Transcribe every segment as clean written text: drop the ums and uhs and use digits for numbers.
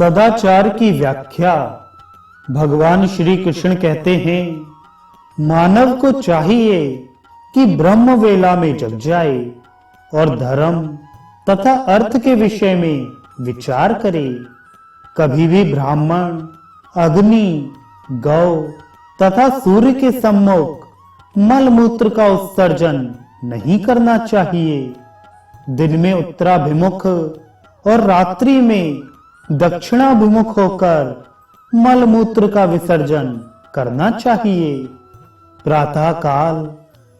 सदाचार की व्याख्या। भगवान श्री कृष्ण कहते हैं, मानव को चाहिए कि ब्रह्म वेला में जग जाए और धर्म तथा अर्थ के विषय में विचार करे। कभी भी ब्राह्मण, अग्नि, गौ तथा सूर्य के सम्मुख मल मूत्र का उत्सर्जन नहीं करना चाहिए। दिन में उत्तराभिमुख और रात्रि में दक्षिणाभिमुख होकर मल मूत्र का विसर्जन करना चाहिए। प्रातः काल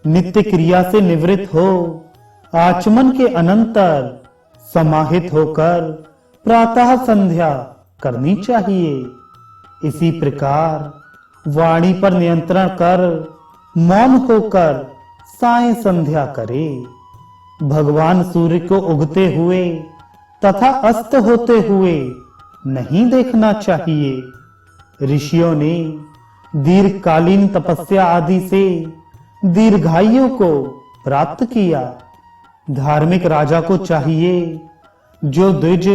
नित्य क्रिया से निवृत्त हो आचमन के अनंतर समाहित होकर प्रातः संध्या करनी चाहिए। इसी प्रकार वाणी पर नियंत्रण कर मौन होकर सायं संध्या करे। भगवान सूर्य को उगते हुए तथा अस्त होते हुए नहीं देखना चाहिए। ऋषियों ने दीर्घकालीन तपस्या आदि से दीर्घायु को प्राप्त किया। धार्मिक राजा को चाहिए जो द्विज,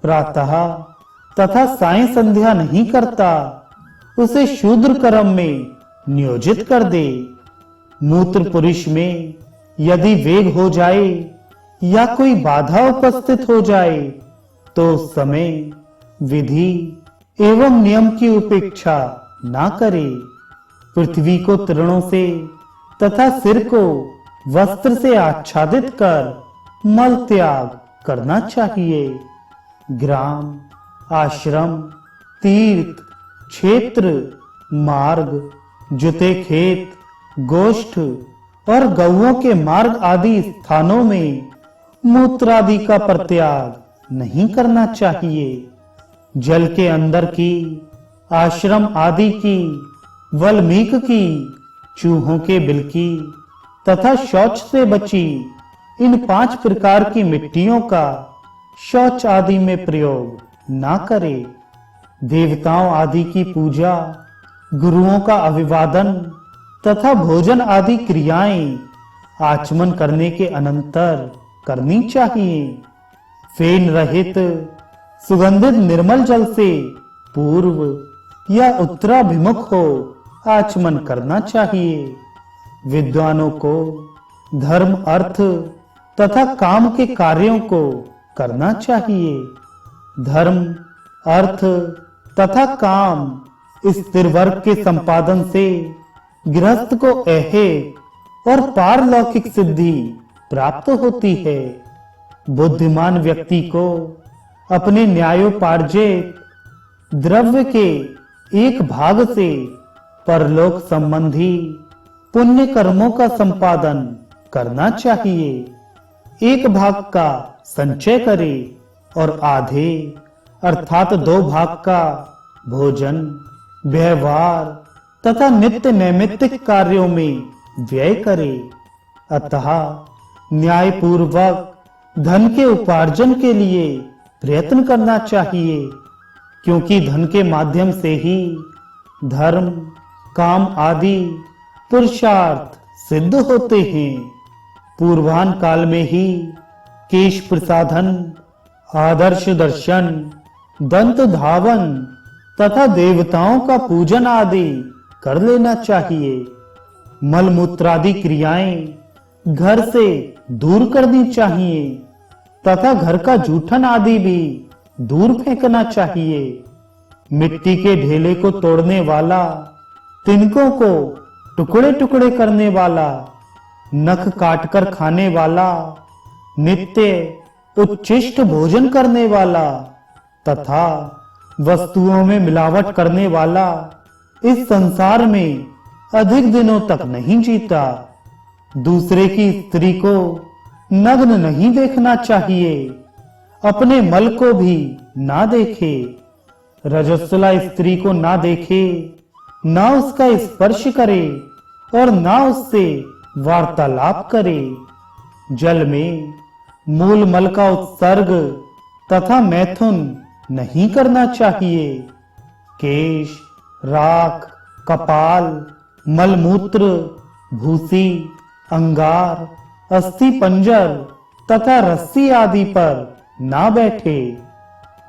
प्रातः तथा सायं संध्या नहीं करता, उसे शूद्र कर्म में नियोजित कर दे। मूत्र पुरुष में यदि वेग हो जाए या कोई बाधा उपस्थित हो जाए तो उस समय विधि एवं नियम की उपेक्षा ना करे। पृथ्वी को तृणों से तथा सिर को वस्त्र से आच्छादित कर मल त्याग करना चाहिए। ग्राम, आश्रम, तीर्थ, क्षेत्र, मार्ग, जुते खेत, गोष्ठ और गौओं के मार्ग आदि स्थानों में मूत्रादि का परित्याग नहीं करना चाहिए। जल के अंदर की, आश्रम आदि की, वल्मीक की, चूहों के बिल की तथा शौच से बची इन 5 प्रकार की मिट्टियों का शौच आदि में प्रयोग ना करे। देवताओं आदि की पूजा, गुरुओं का अभिवादन तथा भोजन आदि क्रियाएं आचमन करने के अनंतर करनी चाहिए। फेन रहित सुगंधित निर्मल जल से पूर्व या उत्तराभिमुख हो आचमन करना चाहिए। विद्वानों को धर्म, अर्थ तथा काम के कार्यों को करना चाहिए। धर्म, अर्थ तथा काम स्थिर वर्ग के संपादन से गृहस्थ को ऐहिक और पारलौकिक सिद्धि प्राप्त होती है। बुद्धिमान व्यक्ति को अपने न्यायोपार्जित द्रव्य के एक भाग से परलोक संबंधी पुण्य कर्मों का संपादन करना चाहिए। एक भाग का संचय करे और आधे अर्थात 2 भाग का भोजन, व्यवहार तथा नित्य नैमित्तिक कार्यों में व्यय करे। अतः न्याय पूर्वक धन के उपार्जन के लिए प्रयत्न करना चाहिए, क्योंकि धन के माध्यम से ही धर्म, काम आदि पुरुषार्थ सिद्ध होते हैं। पूर्वान काल में ही केश प्रसाधन, आदर्श दर्शन, दंत धावन तथा देवताओं का पूजन आदि कर लेना चाहिए। मल मूत्रादि क्रियाएं घर से दूर करनी चाहिए तथा घर का जूठन आदि भी दूर फेंकना चाहिए। मिट्टी के ढेले को तोड़ने वाला, तिनकों को टुकड़े टुकड़े करने वाला, नख काटकर खाने वाला, नित्य उच्छिष्ट भोजन करने वाला तथा वस्तुओं में मिलावट करने वाला इस संसार में अधिक दिनों तक नहीं जीता। दूसरे की स्त्री को नग्न नहीं देखना चाहिए, अपने मल को भी ना देखे। रजस्वला स्त्री को ना देखे, ना उसका स्पर्श करे और ना उससे वार्तालाप करे। जल में मूल मल का उत्सर्ग तथा मैथुन नहीं करना चाहिए। केश, राख, कपाल, मलमूत्र, भूसी, अंगार, अस्थि पंजर तथा रस्सी आदि पर ना बैठे।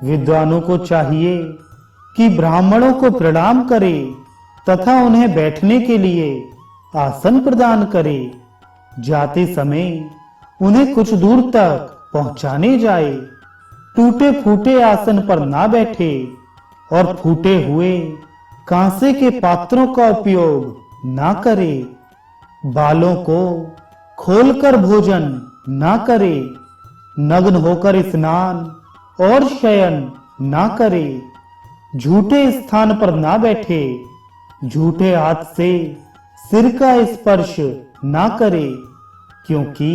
विद्वानों को चाहिए कि ब्राह्मणों को प्रणाम करे तथा उन्हें बैठने के लिए आसन प्रदान करे। जाते समय उन्हें कुछ दूर तक पहुंचाने जाए। टूटे फूटे आसन पर ना बैठे और फूटे हुए कांसे के पात्रों का उपयोग ना करे। बालों को खोलकर भोजन ना करे। नग्न होकर स्नान और शयन ना करे। झूठे स्थान पर ना बैठे। झूठे हाथ से सिर का स्पर्श ना करे, क्योंकि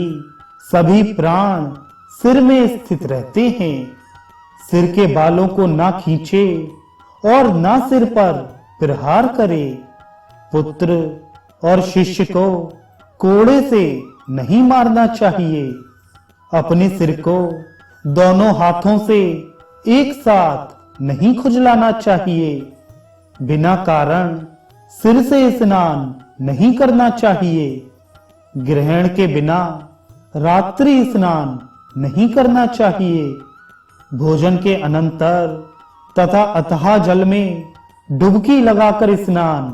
सभी प्राण सिर में स्थित रहते हैं। सिर के बालों को ना खींचे और ना सिर पर प्रहार करे। पुत्र और शिष्य को कोड़े से नहीं मारना चाहिए। अपने सिर को दोनों हाथों से एक साथ नहीं खुजलाना चाहिए। बिना कारण सिर से स्नान नहीं करना चाहिए। ग्रहण के बिना रात्रि स्नान नहीं करना चाहिए। भोजन के अनंतर तथा अथाह जल में डुबकी लगाकर स्नान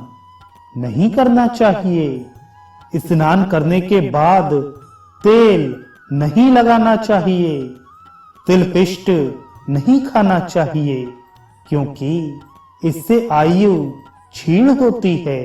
नहीं करना चाहिए। स्नान करने के बाद तेल नहीं लगाना चाहिए। तिल पिष्ट नहीं खाना चाहिए, क्योंकि इससे आयु क्षीण होती है।